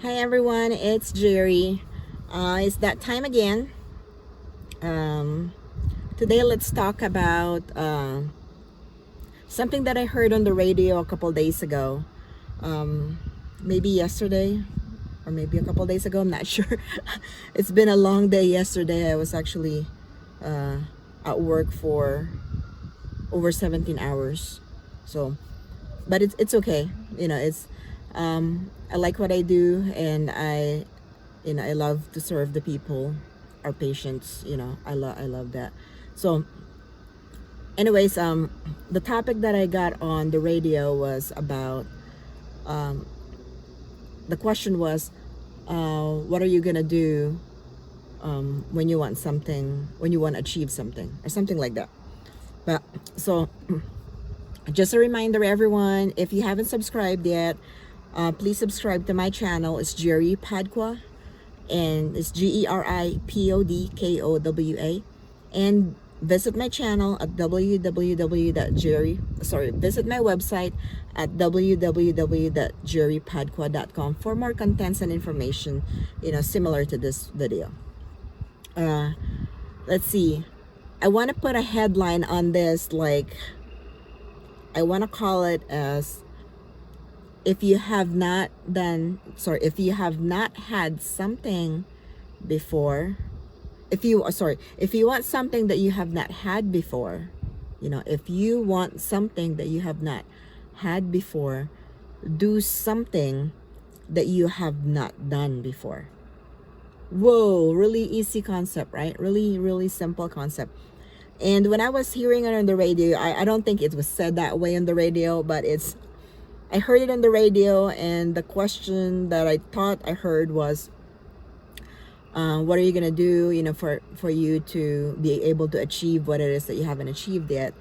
Hi everyone, it's Geri. It's that time again. Um, Today let's talk about something that I heard on the radio a couple days ago. Um, Maybe yesterday or maybe a couple days ago, I'm not sure. It's been a long day yesterday. I was actually uh, at work for over 17 hours. So, but it's okay. I like what I do, and I love to serve the people, our patients. I love that. So anyways, the topic that I got on the radio was about, um, the question was, what are you gonna do when you want something, when you want to achieve something, or something like that. But so just a reminder, everyone, if you haven't subscribed yet, please subscribe to my channel. It's Geri Podkowa, and it's GeriPodkowa. And visit my channel at visit my website at www.geripodkowa.com for more contents and information, similar to this video. Uh, let's see. I want to put a headline on this, like, I want to call it as, if you have not had something before, if you want something that you have not had before, if you want something that you have not had before, do something that you have not done before. Whoa, really easy concept, right? Really, really simple concept. And when I was hearing it on the radio, I don't think it was said that way on the radio, but I heard it on the radio, and the question that I thought I heard was, what are you gonna do, for you to be able to achieve what it is that you haven't achieved yet?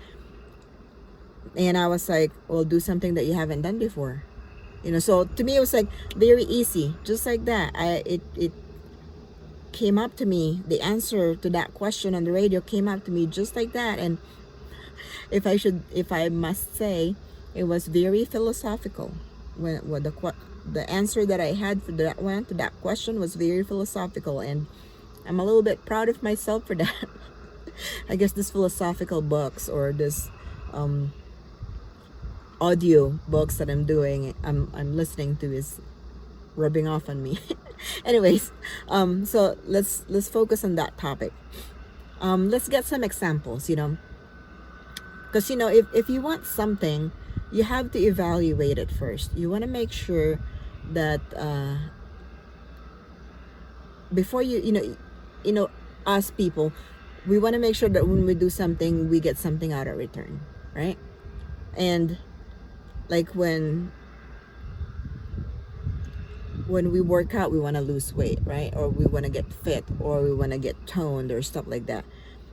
And I was like, well, do something that you haven't done before. So to me, it was like very easy, just like that. It came up to me. The answer to that question on the radio came up to me just like that. And if I must say, it was very philosophical. When the answer that I had for that question was very philosophical, and I'm a little bit proud of myself for that. I guess this philosophical books, or this audio books that I'm listening to, is rubbing off on me. Anyways, so let's focus on that topic. Let's get some examples, because if you want something, you have to evaluate it first. You want to make sure that before us people, we want to make sure that when we do something, we get something out of return, right? And like when we work out, we want to lose weight, right? Or we want to get fit, or we want to get toned, or stuff like that.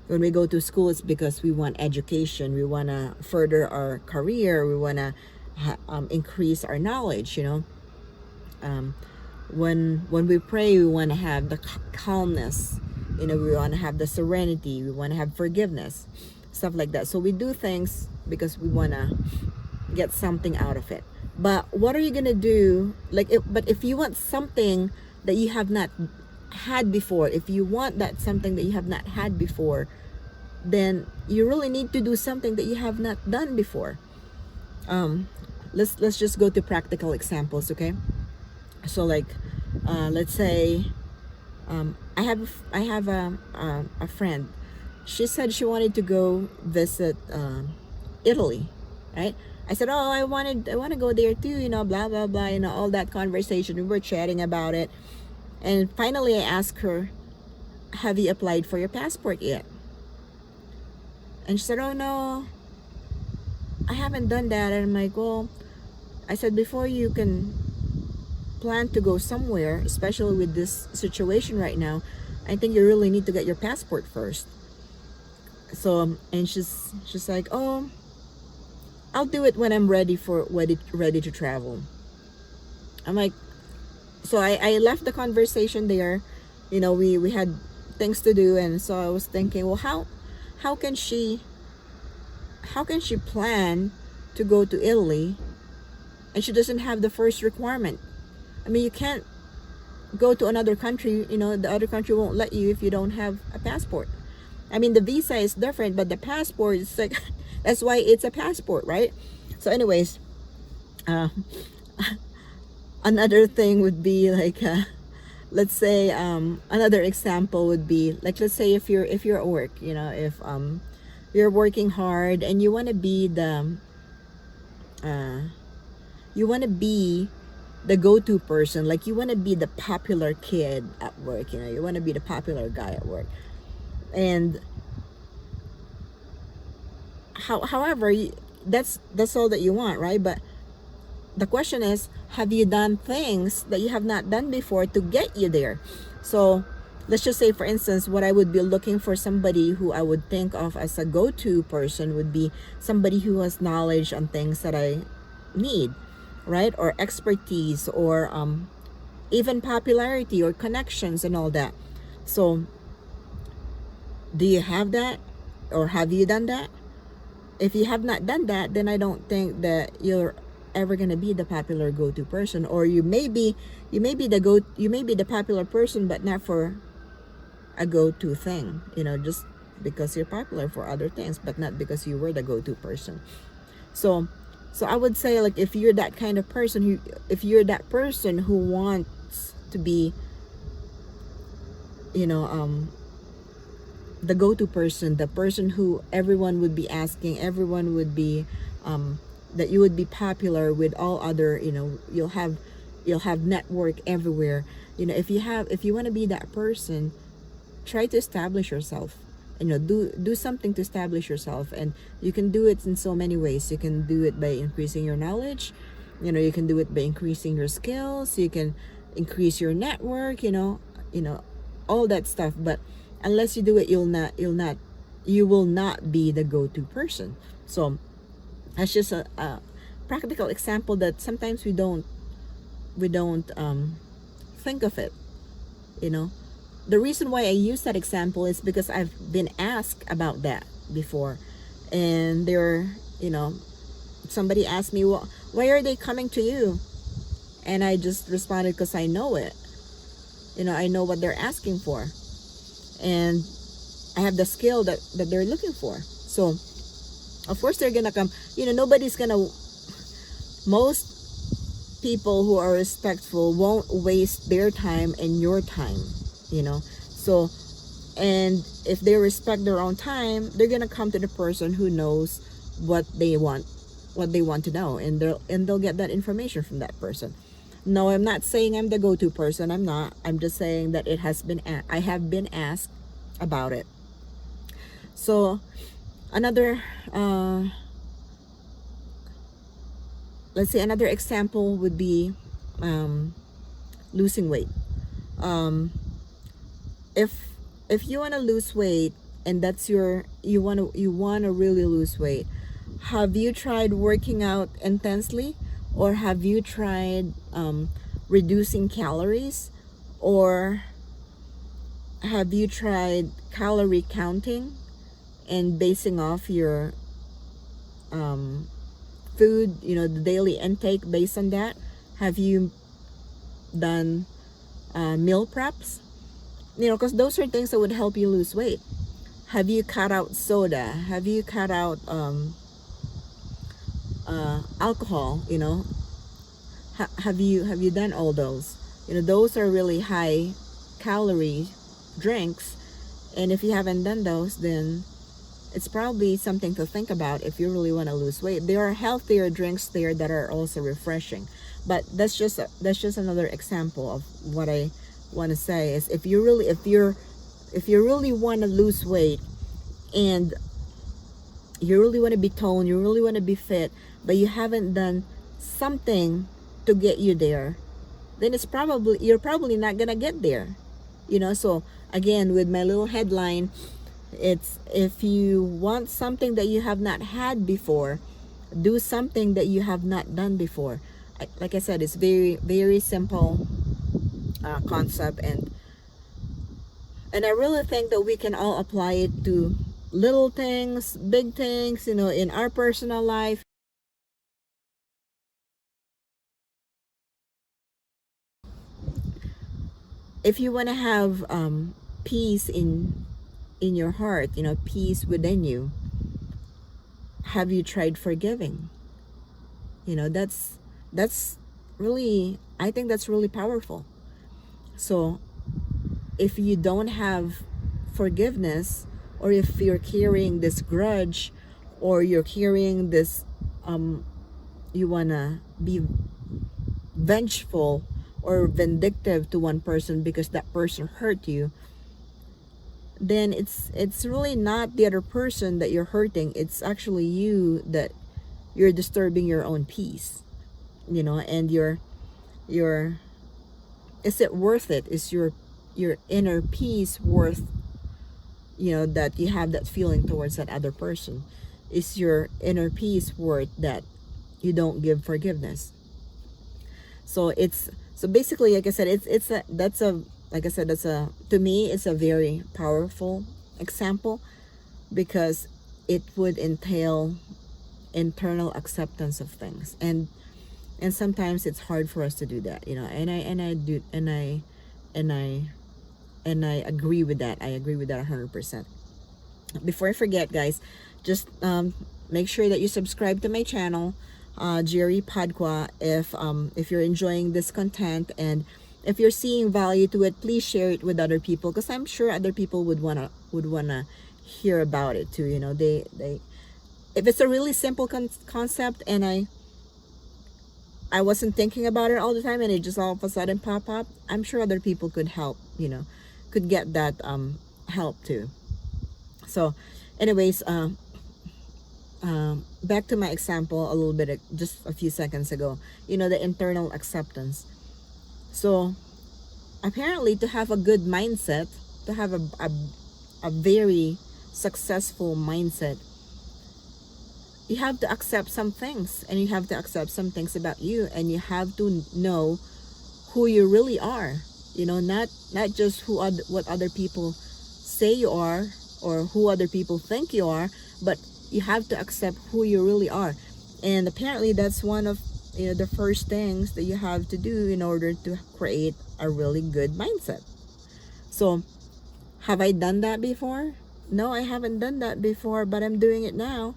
When we go to school, it's because we want education, we want to further our career, we want to increase our knowledge. When we pray, we want to have the calmness, we want to have the serenity, we want to have forgiveness, stuff like that. So we do things because we want to get something out of it. But what are you gonna do, but if you want something that you have not had before, if you want that something that you have not had before, then you really need to do something that you have not done before. Let's just go to practical examples, okay? So let's say, I have a friend. She said she wanted to go visit Italy, right? I said, oh, I want to go there too, blah blah blah, all that conversation. We were chatting about it, and finally I asked her, have you applied for your passport yet? And she said, oh no, I haven't done that. And I'm like, well, I said, before you can plan to go somewhere, especially with this situation right now, I think you really need to get your passport first. So, and she's like, oh, I'll do it when I'm ready to travel. I'm like, so I left the conversation there. We had things to do, and so I was thinking, well, how can she plan to go to Italy, and she doesn't have the first requirement? I mean, you can't go to another country, the other country won't let you if you don't have a passport. I mean, the visa is different, but the passport is like, that's why it's a passport, right? So anyways, uh, another thing would be like, let's say, another example would be like, let's say if you're at work, if you're working hard and you want to be uh, the go-to person, like you want to be the popular kid at work, you want to be the popular guy at work. And however, that's all that you want, right? But the question is, have you done things that you have not done before to get you there? So let's just say, for instance, what I would be looking for, somebody who I would think of as a go-to person, would be somebody who has knowledge on things that I need, right? Or expertise, or even popularity or connections and all that. So do you have that, or have you done that? If you have not done that, then I don't think that you're ever going to be the popular go-to person. Or you may be the popular person, but not for a go-to thing, just because you're popular for other things, but not because you were the go-to person. So I would say, like, if you're that kind of person, if you're that person who wants to be, the go-to person, the person who everyone would be asking, everyone would be, that you would be popular with all other, you'll have network everywhere. If you want to be that person, try to establish yourself. Do something to establish yourself. And you can do it in so many ways. You can do it by increasing your knowledge. You can do it by increasing your skills. You can increase your network, all that stuff. But unless you do it, you will not be the go-to person. So that's just a practical example that sometimes we don't think of it. The reason why I use that example is because I've been asked about that before. And somebody asked me, well, why are they coming to you? And I just responded, because I know it. I know what they're asking for, and I have the skill that they're looking for. So of course they're gonna come. Most people who are respectful won't waste their time and your time. So, and if they respect their own time, they're gonna come to the person who knows what they want to know, and they'll get that information from that person. No, I'm not saying I'm the go-to person. I'm not. I'm just saying that I have been asked about it. So another let's say another example would be losing weight. If you want to lose weight, and that's you want to really lose weight, have you tried working out intensely? Or have you tried reducing calories? Or have you tried calorie counting and basing off your food, the daily intake based on that? Have you done meal preps? Because those are things that would help you lose weight. Have you cut out soda? Have you cut out alcohol? Have you done all those? Those are really high calorie drinks. And if you haven't done those, then it's probably something to think about if you really want to lose weight. There are healthier drinks there that are also refreshing. But that's just another example of what I want to say is, if you really want to lose weight, and you really want to be toned, you really want to be fit, but you haven't done something to get you there, then you're probably not gonna get there. So again, with my little headline, it's, if you want something that you have not had before, do something that you have not done before. Like I said, it's very, very simple concept, and I really think that we can all apply it to little things, big things, in our personal life. if you want to have peace in your heart, you know, peace within you, have you tried forgiving? You know, that's really, I think that's really powerful. So if you don't have forgiveness, or if you're carrying this grudge, or you're carrying this, you wanna be vengeful or vindictive to one person because that person hurt you, then it's really not the other person that you're hurting. It's actually you that you're disturbing your own peace, you know. And your is it worth it? Is your inner peace worth, you know, that you have that feeling towards that other person? Is your inner peace worth that you don't give forgiveness? So it's, so basically, like I said, it's a, that's a, like I said, that's a, to me it's a very powerful example, because it would entail internal acceptance of things. And sometimes it's hard for us to do that, you know. And I do, and I agree with that. I agree with that 100%. Before I forget, guys, just make sure that you subscribe to my channel, Geri Podkowa. If you're enjoying this content, and if you're seeing value to it, please share it with other people, because I'm sure other people would wanna hear about it too. You know, they if it's a really simple concept, and I wasn't thinking about it all the time, and it just all of a sudden pop up, I'm sure other people could help, you know, could get that help too. So anyways, back to my example a little bit, just a few seconds ago, you know, the internal acceptance. So apparently, to have a good mindset, to have a very successful mindset, you have to accept some things, and you have to accept some things about you, and you have to know who you really are. You know, not just what other people say you are, or who other people think you are, but you have to accept who you really are. And apparently that's one of, you know, the first things that you have to do in order to create a really good mindset. So have I done that before? No, I haven't done that before, but I'm doing it now,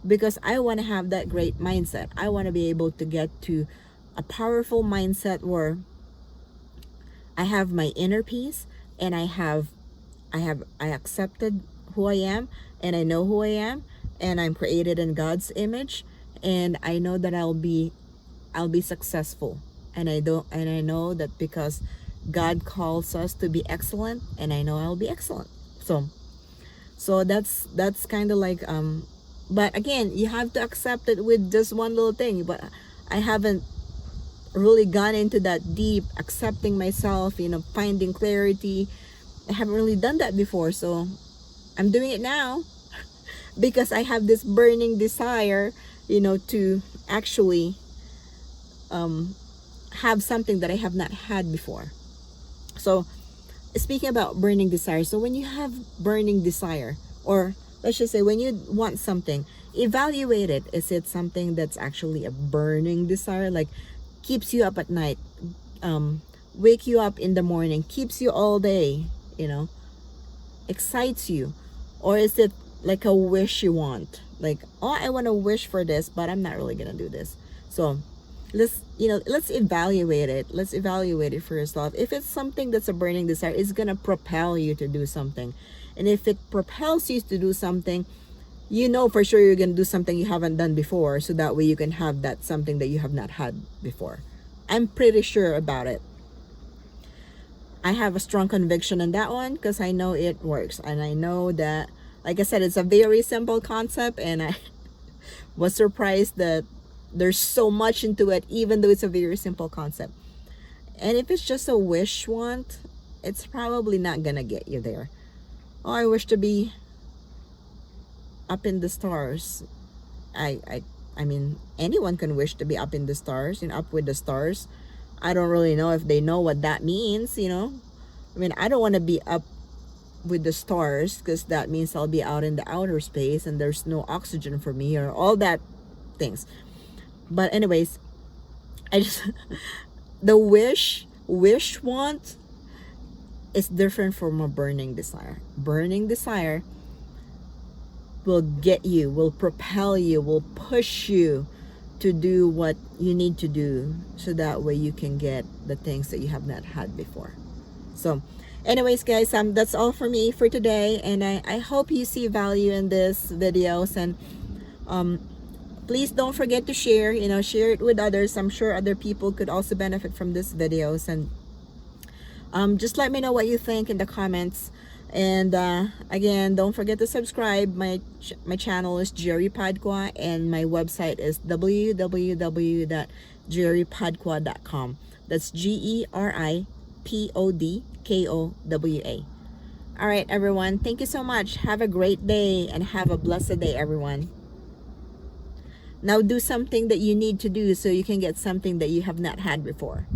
because I want to have that great mindset. I want to be able to get to a powerful mindset where I have my inner peace, and I accepted who I am, and I know who I am, and I'm created in God's image, and I know that I'll be successful. And I know that because God calls us to be excellent, and I know I'll be excellent. So that's kind of like, but again, you have to accept it with just one little thing. But I haven't really gone into that deep, accepting myself, you know, finding clarity. I haven't really done that before, so I'm doing it now, because I have this burning desire, you know, to actually have something that I have not had before. So speaking about burning desire, so when you have burning desire, or let's just say when you want something, evaluate it. Is it something that's actually a burning desire, like keeps you up at night, wake you up in the morning, keeps you all day, you know, excites you? Or is it like a wish you want, like, oh, I want to wish for this, but I'm not really gonna do this? So let's evaluate it. Let's evaluate it for yourself. If it's something that's a burning desire, it's gonna propel you to do something. And if it propels you to do something, you know for sure you're gonna do something you haven't done before, so that way you can have that something that you have not had before. I'm pretty sure about it. I have a strong conviction in that one, because I know it works, and I know that, like I said, it's a very simple concept, and I was surprised that there's so much into it, even though it's a very simple concept. And if it's just a wish want, it's probably not gonna get you there. Oh, I wish to be up in the stars. I mean, anyone can wish to be up in the stars, and up with the stars. I don't really know if they know what that means, you know. I mean, I don't want to be up with the stars, because that means I'll be out in the outer space, and there's no oxygen for me, or all that things. But anyways, I just the wish want, is different from a burning desire. Burning desire will get you, will propel you, will push you to do what you need to do, so that way you can get the things that you have not had before. So anyways guys, that's all for me for today, and I hope you see value in this videos, and please don't forget to share, share it with others. I'm sure other people could also benefit from this videos, and just let me know what you think in the comments. And again, don't forget to subscribe. My channel is Geri Podkowa, and my website is www.geripodkowa.com. That's GERIPODKOWA. All right, everyone. Thank you so much. Have a great day, and have a blessed day, everyone. Now do something that you need to do so you can get something that you have not had before.